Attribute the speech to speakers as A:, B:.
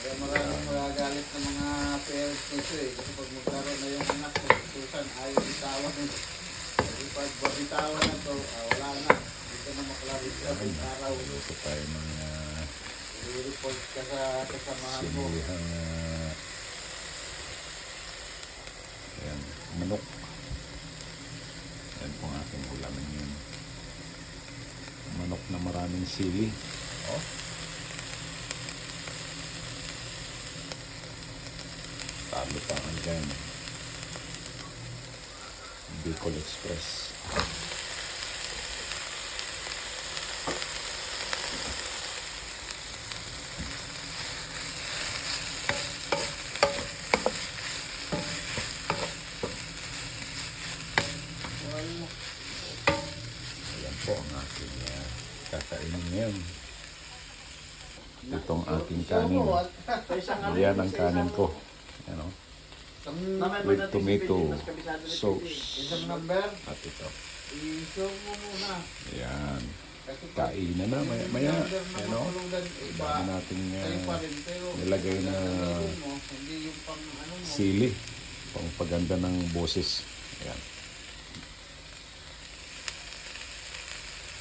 A: Kaya maraming magagalit ng mga parents nito eh. Kasi pag magkaroon na yung anak ko, Susan, ayaw bitawan nito. Kasi pag babitawan na to, wala na. Hindi ka na maklarisya sa araw.
B: Ito tayo mga
A: I-report ka sa kasamahan mo.
B: sinilihang ayan, manok. Ayan po ang aking ulamin yun. Manok na maraming sili. Oh. Talo pa ang dyan. Bicol Express. Ayan po ang aking kakainin ngayon. Itong aking kanin. Yan ang kanin ko. Ano? With tomato sauce.
A: Isang number,
B: At ito.
A: i-show mo muna.
B: Ayan.
A: Kasi
B: Kainan na maya. Ano? Dami nating nilagay na
A: hindi yung pang ano mo.
B: sili. Pang paganda ng boses. Ayan.